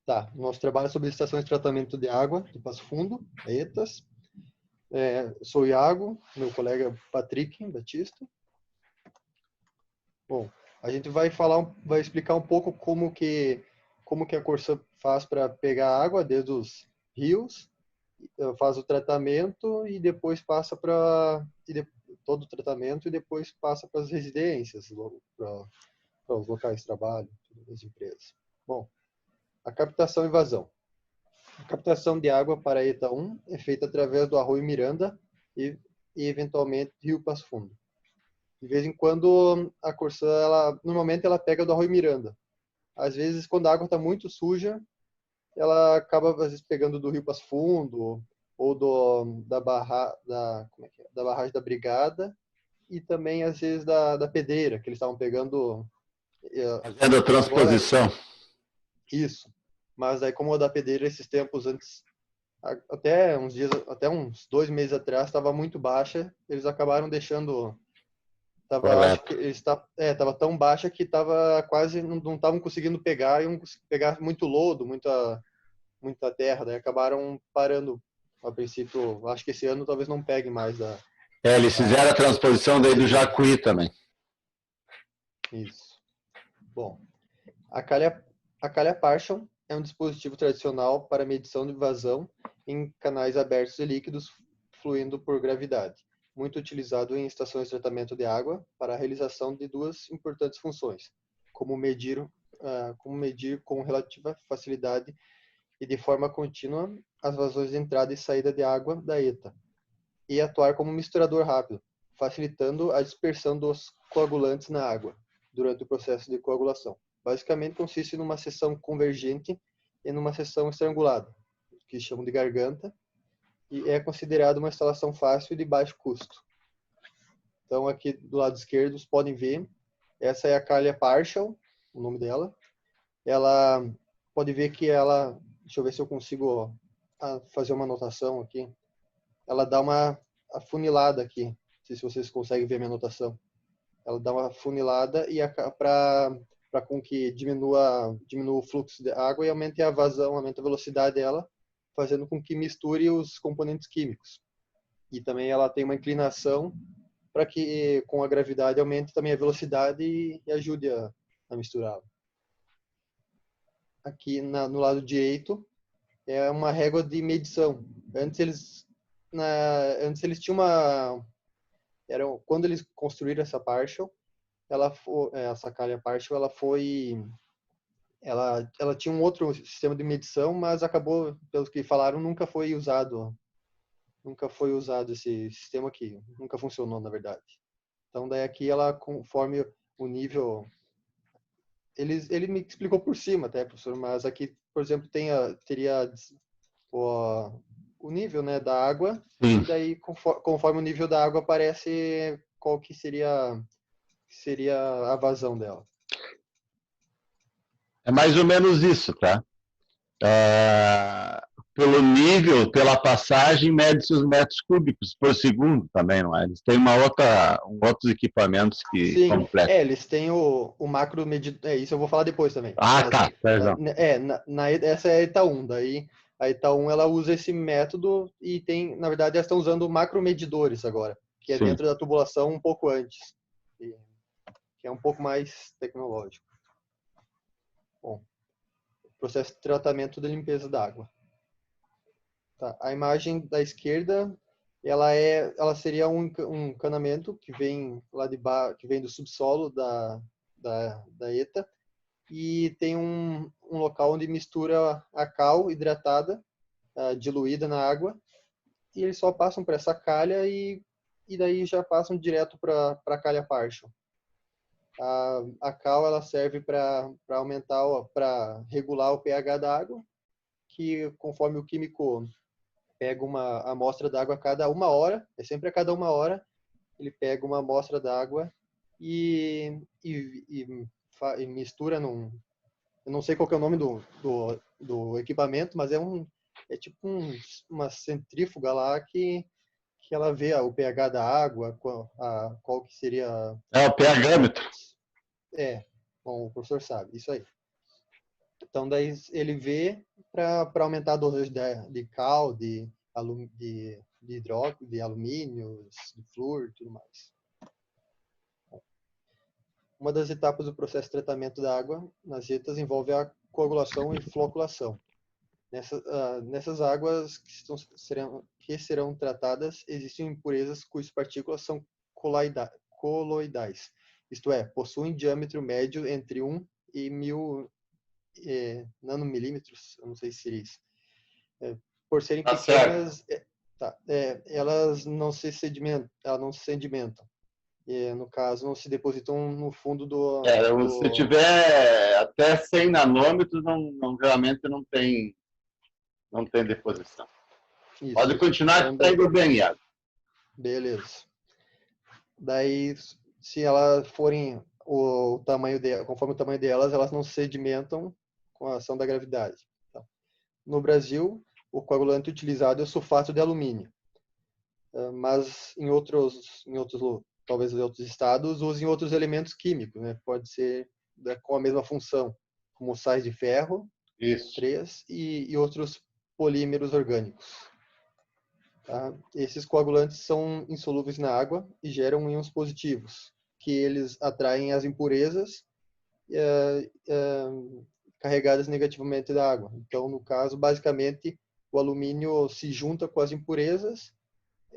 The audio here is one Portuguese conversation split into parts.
Tá, nosso trabalho é sobre estações de tratamento de água de Passo Fundo, ETAs. Sou o Iago, meu colega Patrick Batista. Bom, a gente vai explicar um pouco como que a Corsã faz para pegar água desde os rios, faz o tratamento e depois passa para todo o tratamento e depois passa para as residências, para os locais de trabalho, as empresas. Bom, a captação e vazão. A captação de água para a ETA 1 é feita através do Arroio Miranda e eventualmente Rio Passo Fundo. De vez em quando a Corsã, normalmente ela pega do Arroio Miranda. Às vezes, quando a água está muito suja, ela acaba às vezes pegando do Rio Passo Fundo ou da barragem da Brigada e também às vezes da Pedreira, que eles estavam pegando. Fazendo a transposição. Agora, isso. Mas aí, como a da Pedreira, esses tempos antes, até uns 2 meses atrás, estava muito baixa, eles acabaram deixando. Acho que estava tão baixa que tava quase não estavam conseguindo pegar, iam pegar muito lodo, muita terra, daí acabaram parando a princípio. Acho que esse ano talvez não pegue mais eles fizeram a transposição daí do Jacuí também. Isso. Bom, a calha Partial é um dispositivo tradicional para medição de vazão em canais abertos e líquidos fluindo por gravidade, muito utilizado em estações de tratamento de água para a realização de duas importantes funções, como medir com relativa facilidade e de forma contínua as vazões de entrada e saída de água da ETA, e atuar como misturador rápido, facilitando a dispersão dos coagulantes na água durante o processo de coagulação. Basicamente consiste numa seção convergente e numa seção estrangulada, que chamam de garganta, e é considerada uma instalação fácil e de baixo custo. Então, aqui do lado esquerdo, vocês podem ver, essa é a calha Partial, o nome dela. Ela, pode ver que ela, deixa eu ver se eu consigo fazer uma anotação aqui. Ela dá uma afunilada aqui, não sei se vocês conseguem ver a minha anotação. Ela dá uma afunilada e para com que diminua o fluxo de água e aumente a vazão, aumente a velocidade dela, fazendo com que misture os componentes químicos. E também ela tem uma inclinação para que com a gravidade aumente também a velocidade e ajude a misturá-la. Aqui no lado direito é uma régua de medição. Antes eles tinham quando eles construíram essa Partial, essa calha Partial, ela tinha um outro sistema de medição, mas acabou, pelo que falaram, nunca foi usado esse sistema aqui, nunca funcionou, na verdade. Então, daí aqui ela, conforme o nível, ele me explicou por cima até, professor, mas aqui, por exemplo, teria o nível, né, da água, Sim. e daí, conforme o nível da água, aparece qual que seria a vazão dela. É mais ou menos isso, tá? Pelo nível, pela passagem, mede-se os metros cúbicos por segundo também, não é? Eles têm outros equipamentos que completam. Eles têm o macro medidor, isso eu vou falar depois também. Tá, perdão. Essa é a ETA 1, daí a ETA 1 ela usa esse método e na verdade elas estão usando macro medidores agora, que é dentro da tubulação um pouco antes, que é um pouco mais tecnológico. Bom, processo de tratamento de limpeza da água. Tá, a imagem da esquerda, ela seria um encanamento que vem lá de baixo, que vem do subsolo da ETA, e tem um local onde mistura a cal hidratada, diluída na água, e eles só passam para essa calha e daí já passam direto para a calha Partial. A cal ela serve para aumentar, para regular o pH da água, que conforme o químico pega uma amostra d'água a cada 1 hora, é sempre a cada 1 hora, ele pega uma amostra d'água e mistura eu não sei qual que é o nome do equipamento, mas é tipo uma centrífuga lá que ela vê o pH da água, qual que seria... É o pH-metro. Bom, o professor sabe, isso aí. Então, daí ele vê para aumentar a dosagem de cal, de hidróxido, de alumínio, de flúor e tudo mais. Uma das etapas do processo de tratamento da água nas jetas envolve a coagulação e floculação. Nessas águas que serão tratadas, existem impurezas cujas partículas são coloidais, isto é, possuem diâmetro médio entre 1 e 1000 nanomilímetros, eu não sei se seria isso. Por serem pequenas, elas não se sedimentam. No caso, não se depositam no fundo do... Se tiver até 100 nanômetros, realmente não tem deposição. Isso, pode continuar, então, que está indo bem, Iago. Beleza. Daí, se elas forem conforme o tamanho delas, elas não se sedimentam com a ação da gravidade. Tá? No Brasil, o coagulante utilizado é o sulfato de alumínio. Mas talvez em outros estados, usem outros elementos químicos, né? Pode ser com a mesma função, como sais de ferro, 3 e outros polímeros orgânicos. Tá? Esses coagulantes são insolúveis na água e geram íons positivos, que eles atraem as impurezas carregadas negativamente da água. Então, no caso, basicamente, o alumínio se junta com as impurezas,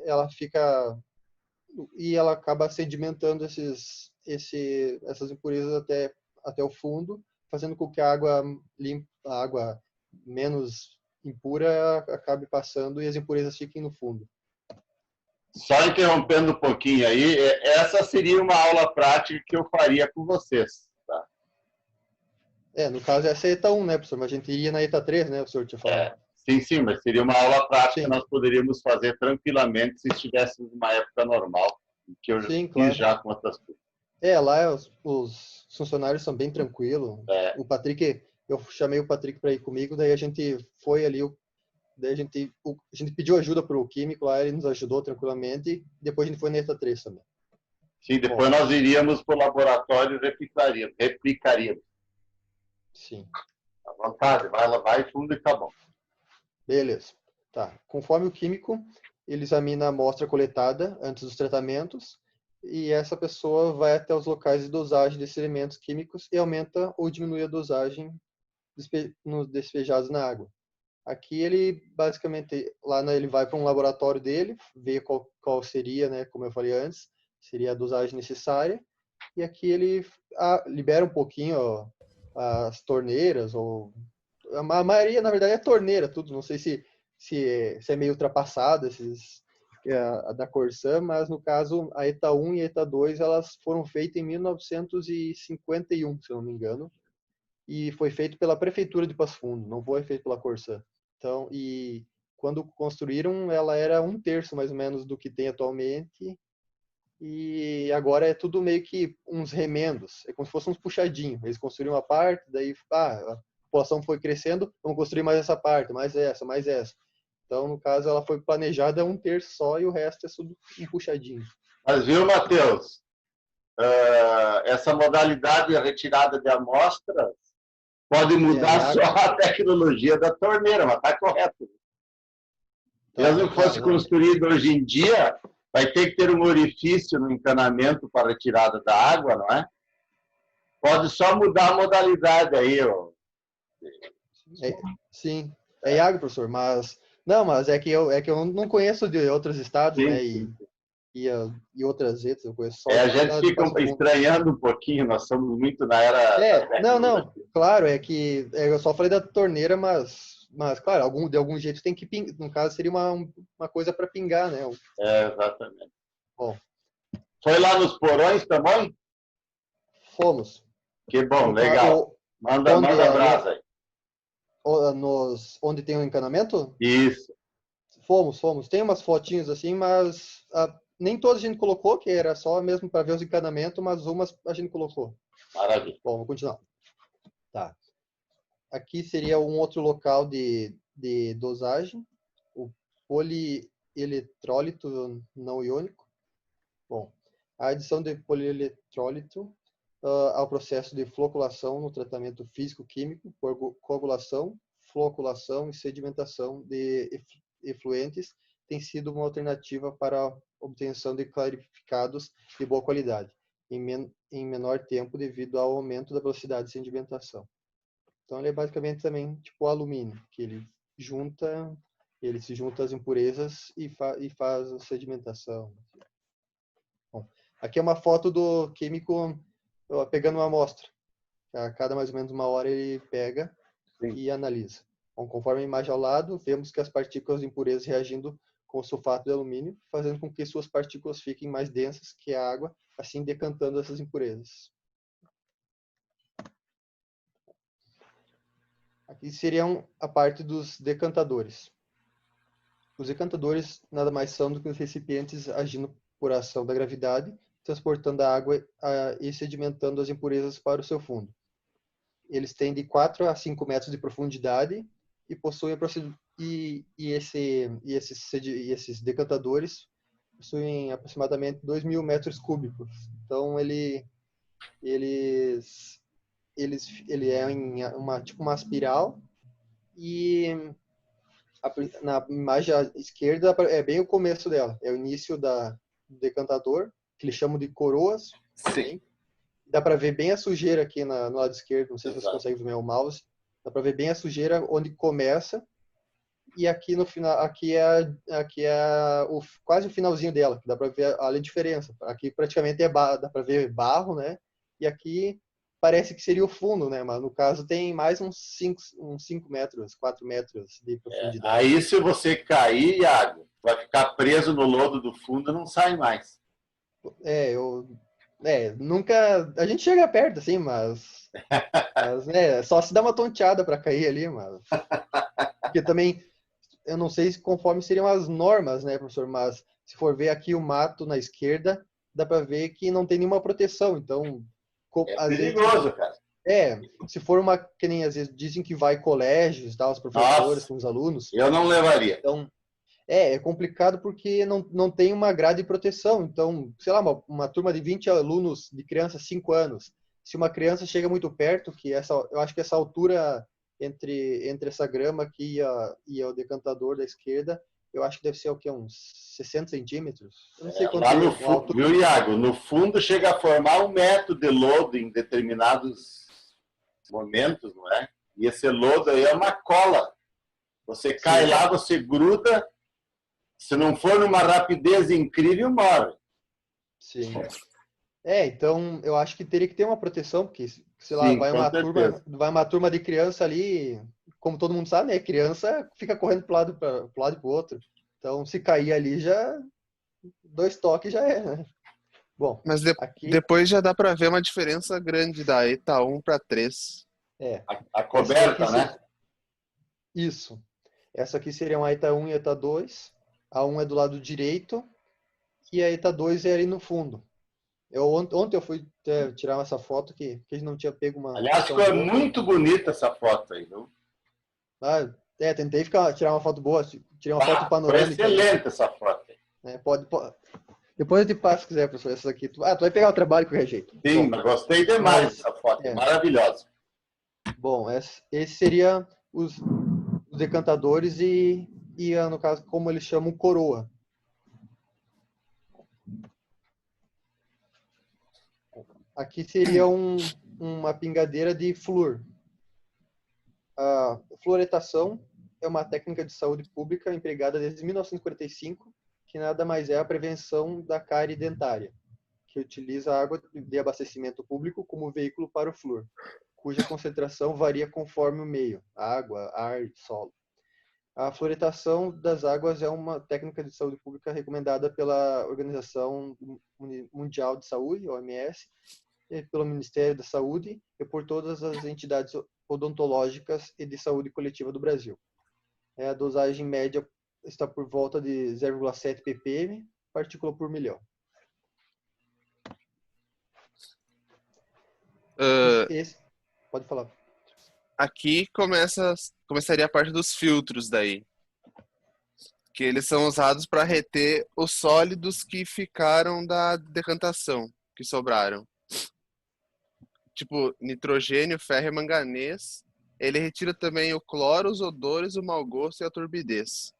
ela acaba sedimentando essas impurezas até o fundo, fazendo com que a água menos impura acabe passando e as impurezas fiquem no fundo. Só interrompendo um pouquinho aí, essa seria uma aula prática que eu faria com vocês. Tá? No caso, essa é a ETA 1, né, professor? Mas a gente iria na ETA 3, né, o senhor tinha falado. Sim, mas seria uma aula prática que nós poderíamos fazer tranquilamente se estivéssemos numa época normal, que eu fiz já com outras coisas. Lá os funcionários são bem tranquilos. O Patrick, eu chamei o Patrick para ir comigo, daí a gente foi ali, daí a gente pediu ajuda para o químico lá, ele nos ajudou tranquilamente, depois a gente foi na ETA 3 também. Sim, depois nós iríamos para o laboratório e replicaríamos. Sim. À vontade, vai fundo e tá bom. Beleza. Tá. Conforme o químico, ele examina a amostra coletada antes dos tratamentos e essa pessoa vai até os locais de dosagem desses elementos químicos e aumenta ou diminui a dosagem nos despejados na água. Aqui ele basicamente ele vai para um laboratório dele, vê qual seria, né, como eu falei antes, seria a dosagem necessária, e aqui ele libera um pouquinho as torneiras, ou a maioria na verdade é torneira, tudo, não sei se é meio ultrapassado da Corsan, mas no caso a ETA 1 e a ETA 2 elas foram feitas em 1951, se eu não me engano, e foi feito pela prefeitura de Passo Fundo, não foi feito pela Corsan. Então, e quando construíram, ela era 1/3 mais ou menos do que tem atualmente, e agora é tudo meio que uns remendos, é como se fosse uns puxadinhos. Eles construíram uma parte, daí a população foi crescendo, vamos construir mais essa parte, mais essa, mais essa. Então, no caso, ela foi planejada 1/3 só e o resto é tudo um puxadinho. Mas viu, Matheus? Essa modalidade de retirada de amostras pode mudar só a tecnologia da torneira, mas está correto. Mesmo que fosse construído hoje em dia, vai ter que ter um orifício no encanamento para a retirada da água, não é? Pode só mudar a modalidade aí. Sim, é água, professor, mas é que eu não conheço de outros estados, sim, né? E outras redes, eu conheço só. A gente fica estranhando um pouquinho, nós somos muito na era. Não, claro, eu só falei da torneira, mas claro, de algum jeito tem que pingar. No caso, seria uma coisa para pingar, né? Exatamente. Bom. Foi lá nos porões também? Fomos. Que bom, legal. Manda brasa aí. Onde tem o encanamento? Isso. Fomos. Tem umas fotinhas assim, mas nem todas a gente colocou, que era só mesmo para ver os encanamentos, mas umas a gente colocou. Maravilha. Bom, vou continuar. Tá. Aqui seria um outro local de dosagem, o polieletrólito não iônico. Bom, a adição de polieletrólito ao processo de floculação no tratamento físico-químico, por coagulação, floculação e sedimentação de efluentes, tem sido uma alternativa para a obtenção de clarificados de boa qualidade, em menor tempo devido ao aumento da velocidade de sedimentação. Então, ele é basicamente também tipo o alumínio, que ele se junta às impurezas e faz a sedimentação. Bom, aqui é uma foto do químico pegando uma amostra. A cada mais ou menos uma hora ele pega e analisa. Bom, conforme a imagem ao lado, vemos que as partículas de impurezas reagindo com o sulfato de alumínio, fazendo com que suas partículas fiquem mais densas que a água, assim decantando essas impurezas. Aqui seriam a parte dos decantadores. Os decantadores nada mais são do que os recipientes agindo por ação da gravidade, transportando a água e sedimentando as impurezas para o seu fundo. Eles têm de 4 a 5 metros de profundidade e possuem esses decantadores possuem aproximadamente 2.000 metros cúbicos. Então ele é em uma espiral e na imagem à esquerda é bem o começo dela, é o início do decantador, que eles chamam de coroas. Sim. Dá para ver bem a sujeira aqui no lado esquerdo, não sei se você consegue ver o mouse, dá para ver bem a sujeira onde começa, e aqui no final, aqui é quase o finalzinho dela, que dá para ver a diferença. Aqui praticamente dá para ver barro, né? E aqui parece que seria o fundo, né? Mas no caso tem mais uns 5 metros, 4 metros de profundidade. Aí se você cair, Iago, vai ficar preso no lodo do fundo e não sai mais. Nunca... A gente chega perto, assim, mas só se dá uma tonteada para cair ali, mas... Porque também, eu não sei se conforme seriam as normas, né, professor, mas se for ver aqui o mato na esquerda, dá para ver que não tem nenhuma proteção, então... É perigoso, cara. Se for que nem às vezes dizem que vai colégios, os professores com os alunos... Eu não levaria. Então, é complicado porque não tem uma grade de proteção. Então, sei lá, uma turma de 20 alunos de crianças 5 anos, se uma criança chega muito perto, eu acho que essa altura entre essa grama aqui e o decantador da esquerda, eu acho que deve ser o quê? Uns 60 centímetros? Eu não sei quanto lá é no fundo, viu, Iago? No fundo chega a formar 1 metro de lodo em determinados momentos, não é? E esse lodo aí é uma cola. Você cai lá, você gruda, se não for numa rapidez incrível, morre. Sim. Então eu acho que teria que ter uma proteção, porque, sei lá, vai uma turma de criança ali, como todo mundo sabe, né? Criança fica correndo para lado e pro outro. Então, se cair ali, 2 toques já é, né? Bom, mas depois já dá para ver uma diferença grande da ETA 1 para 3. A coberta, né? Isso. Essa aqui seria uma ETA 1 e ETA 2. A 1 é do lado direito e a ETA 2 é ali no fundo. Ontem eu fui tirar essa foto que a gente não tinha pego uma... Aliás, ficou muito bonita essa foto aí, viu? Tentei tirar uma foto boa, tirei uma foto panorâmica. Foi excelente essa foto. Pode. Depois eu te passo se quiser, professor, essa aqui. Tu vai pegar o trabalho de qualquer jeito. Sim, mas gostei demais dessa foto, maravilhosa. Bom, esse seria os decantadores e, no caso, como eles chamam, coroa. Aqui seria uma pingadeira de flúor. A fluoretação é uma técnica de saúde pública empregada desde 1945, que nada mais é a prevenção da cárie dentária, que utiliza a água de abastecimento público como veículo para o flúor, cuja concentração varia conforme o meio, água, ar e solo. A fluoretação das águas é uma técnica de saúde pública recomendada pela Organização Mundial de Saúde, OMS, pelo Ministério da Saúde e por todas as entidades odontológicas e de saúde coletiva do Brasil. A dosagem média está por volta de 0,7 ppm, partícula por milhão. Pode falar. Aqui começaria a parte dos filtros daí. Que eles são usados para reter os sólidos que ficaram da decantação, que sobraram. tipo nitrogênio, ferro e manganês. Ele retira também o cloro, os odores, o mau gosto e a turbidez.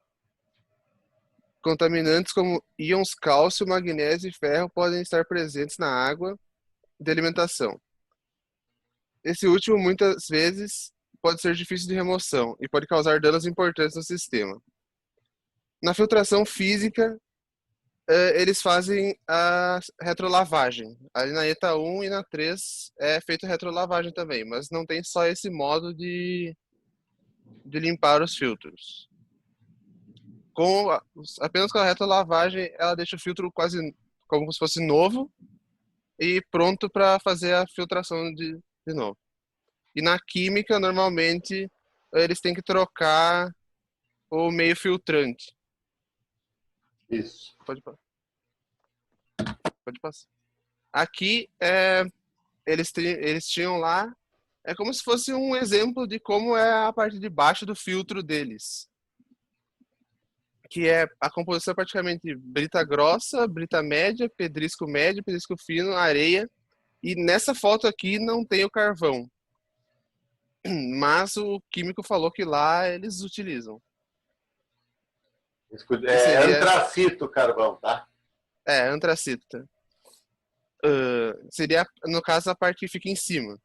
Contaminantes como íons cálcio, magnésio e ferro podem estar presentes na água de alimentação. Esse último, muitas vezes, pode ser difícil de remoção e pode causar danos importantes no sistema. Na filtração física, eles fazem a retrolavagem. Ali na ETA 1 e na 3 é feita retrolavagem também, mas não tem só esse modo de limpar os filtros. Apenas com a retrolavagem, ela deixa o filtro quase como se fosse novo e pronto para fazer a filtração de novo. E na química, normalmente, eles têm que trocar o meio filtrante. Isso. Pode passar. Aqui, eles tinham lá, é como se fosse um exemplo de como é a parte de baixo do filtro deles. Que é a composição praticamente brita grossa, brita média, pedrisco médio, pedrisco fino, areia. E nessa foto aqui não tem o carvão. Mas o químico falou que lá eles utilizam. É antracito o carvão, tá? É, antracito. Seria, no caso, a parte que fica em cima.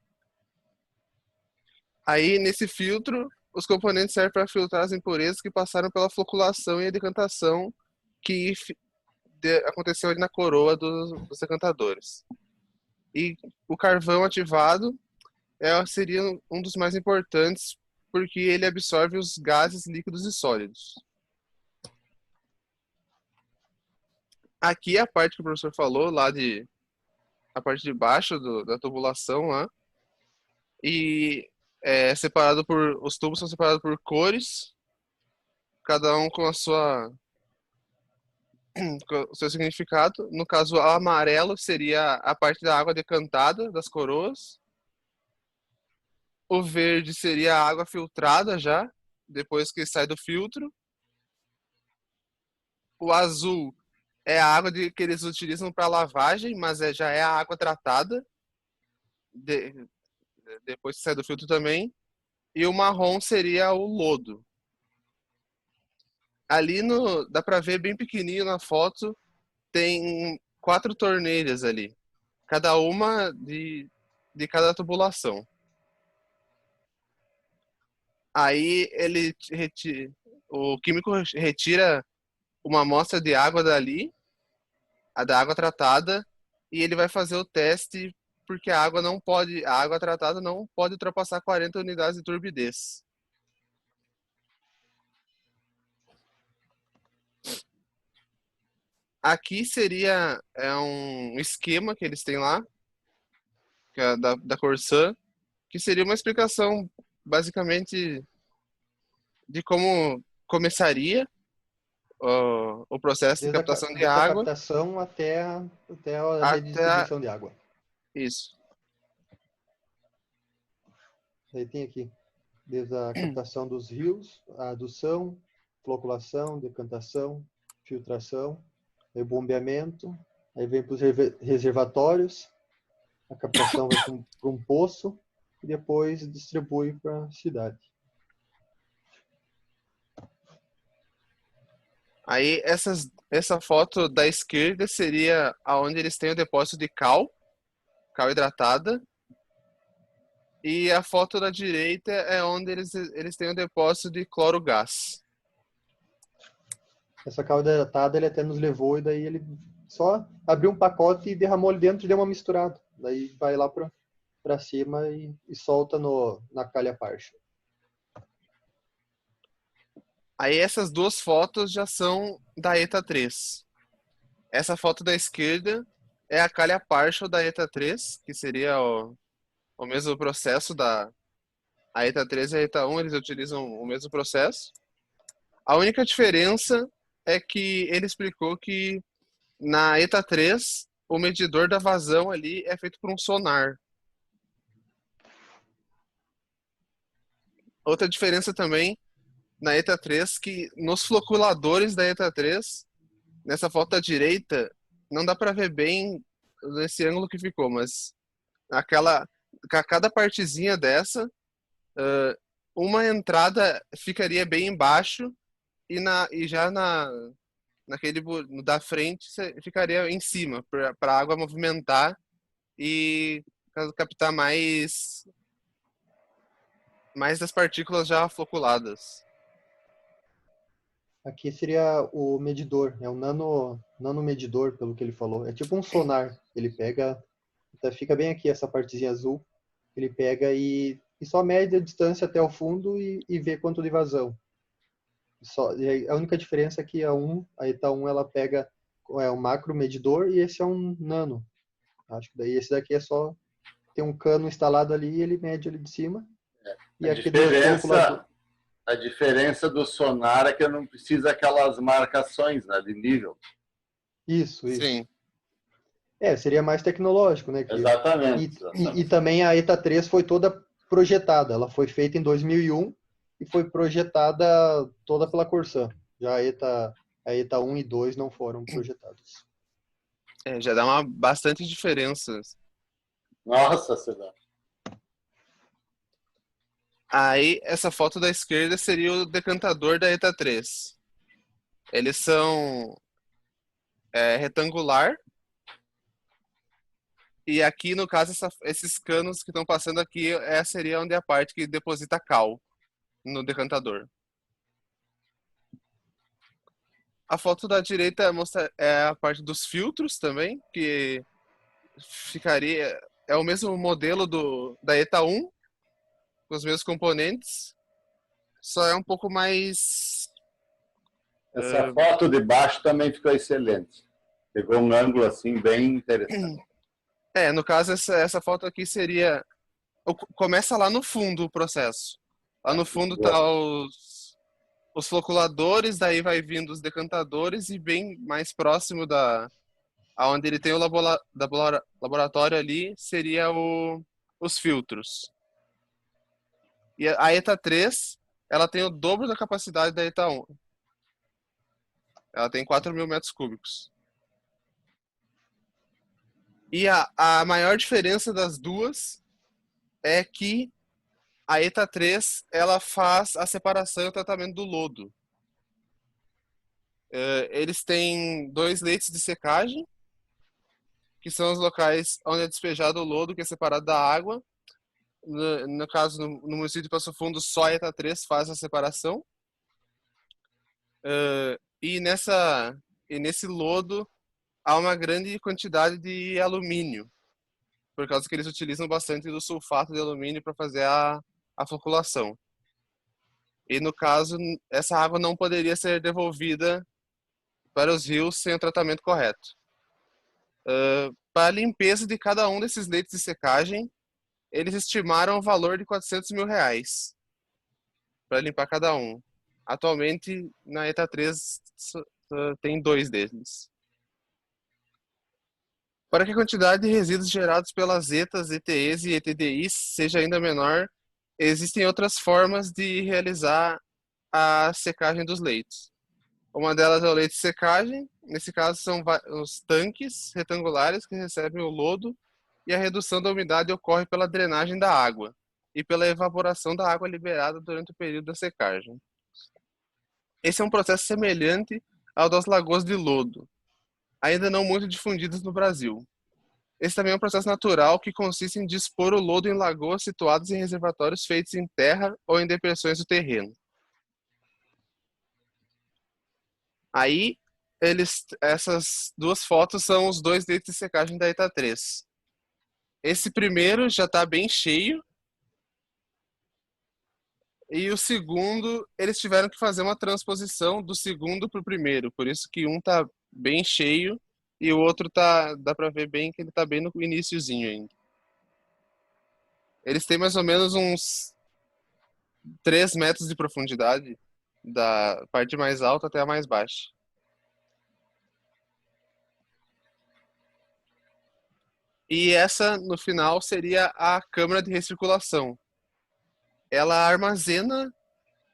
Aí, nesse filtro, os componentes servem para filtrar as impurezas que passaram pela floculação e a decantação que aconteceu ali na coroa dos decantadores. E o carvão ativado seria um dos mais importantes porque ele absorve os gases líquidos e sólidos. Aqui é a parte que o professor falou, a parte de baixo da tubulação lá. E os tubos são separados por cores, cada um com o seu significado. No caso, o amarelo seria a parte da água decantada das coroas. O verde seria a água filtrada já, depois que sai do filtro. O azul é a água que eles utilizam para lavagem, mas já é a água tratada, depois que sai do filtro também. E o marrom seria o lodo. Ali dá para ver bem pequenininho na foto, tem 4 torneiras ali, cada uma de cada tubulação. Aí o químico retira uma amostra de água dali, a da água tratada, e ele vai fazer o teste porque a água tratada não pode ultrapassar 40 unidades de turbidez. Aqui seria um esquema que eles têm lá, que é da Corsan, que seria uma explicação basicamente de como começaria o processo de captação de água. A captação até a redistribuição de água. Isso. Aí tem aqui, desde a captação dos rios, a adução, floculação, decantação, filtração, aí bombeamento, aí vem para os reservatórios, a captação vai para um poço e depois distribui para a cidade. Aí essa foto da esquerda seria aonde eles têm o depósito de cal hidratada. E a foto da direita é onde eles têm o depósito de cloro gás. Essa cal hidratada ele até nos levou e daí ele só abriu um pacote e derramou ali dentro e deu uma misturada. Daí vai lá para cima e solta na calha parcha. Aí essas duas fotos já são da ETA 3. Essa foto da esquerda é a calha partial da ETA 3, que seria o mesmo processo a ETA 3 e a ETA 1, eles utilizam o mesmo processo. A única diferença é que ele explicou que na ETA 3 o medidor da vazão ali é feito por um sonar. Outra diferença também na ETA 3 que nos floculadores da ETA 3, nessa foto da direita, não dá para ver bem nesse ângulo que ficou, mas cada partezinha dessa, uma entrada ficaria bem embaixo e já naquele no da frente ficaria em cima, para a água movimentar e captar mais das partículas já floculadas. Aqui seria o medidor, é um nanomedidor, pelo que ele falou. É tipo um sonar. Ele pega, fica bem aqui essa partezinha azul. Ele pega e só mede a distância até o fundo e vê quanto de vazão. A única diferença é que a ETA 1 ela pega um macro medidor e esse é um nano. Acho que daí esse daqui é só tem um cano instalado ali e ele mede ali de cima. E aqui do calculador. A diferença do sonar é que não precisa aquelas marcações, né, de nível. Isso. Sim. Seria mais tecnológico, né? Exatamente. E também a ETA 3 foi toda projetada. Ela foi feita em 2001 e foi projetada toda pela Corsan. Já a ETA 1 e 2 não foram projetados. Já dá bastante diferença. Nossa, Cedar. Aí, essa foto da esquerda seria o decantador da ETA 3. Eles são retangular. E aqui, no caso, esses canos que estão passando aqui, seria onde é a parte que deposita cal no decantador. A foto da direita mostra a parte dos filtros também, que ficaria... É o mesmo modelo da ETA 1, com os mesmos componentes, só é um pouco mais... Essa foto de baixo também ficou excelente. Pegou um ângulo assim bem interessante. No caso, essa foto aqui seria... Começa lá no fundo o processo. Lá no fundo tá os floculadores, daí vai vindo os decantadores e bem mais próximo aonde ele tem o laboratório ali, seria os filtros. E a ETA 3, ela tem o dobro da capacidade da ETA 1. Ela tem 4.000 metros cúbicos. E a maior diferença das duas é que a ETA 3 ela faz a separação e o tratamento do lodo. Eles têm 2 leitos de secagem, que são os locais onde é despejado o lodo, que é separado da água. No caso, no município de Passo Fundo, só a ETA 3 faz a separação. E nesse lodo há uma grande quantidade de alumínio, por causa que eles utilizam bastante do sulfato de alumínio para fazer a floculação. E no caso, essa água não poderia ser devolvida para os rios sem o tratamento correto. Para a limpeza de cada um desses leitos de secagem, eles estimaram o valor de R$400 mil para limpar cada um. Atualmente, na ETA 3, tem 2 deles. Para que a quantidade de resíduos gerados pelas ETAs, ETEs e ETDIs seja ainda menor, existem outras formas de realizar a secagem dos leitos. Uma delas é o leito de secagem. Nesse caso, são os tanques retangulares que recebem o lodo e a redução da umidade ocorre pela drenagem da água e pela evaporação da água liberada durante o período da secagem. Esse é um processo semelhante ao das lagoas de lodo, ainda não muito difundidas no Brasil. Esse também é um processo natural que consiste em dispor o lodo em lagoas situadas em reservatórios feitos em terra ou em depressões do terreno. Aí, essas 2 fotos são os 2 leitos de secagem da ETA 3. Esse primeiro já está bem cheio. E o segundo, eles tiveram que fazer uma transposição do segundo para o primeiro. Por isso que um está bem cheio e o outro dá para ver bem que ele está bem no iniciozinho ainda. Eles têm mais ou menos uns 3 metros de profundidade, da parte mais alta até a mais baixa. E essa, no final, seria a câmara de recirculação. Ela armazena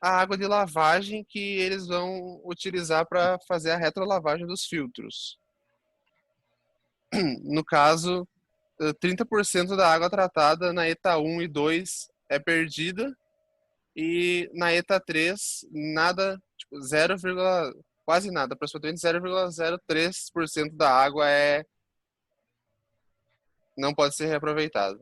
a água de lavagem que eles vão utilizar para fazer a retrolavagem dos filtros. No caso, 30% da água tratada na ETA 1 e 2 é perdida, e na ETA 3, nada, tipo, 0, quase nada, aproximadamente 0,03% da água não pode ser reaproveitada.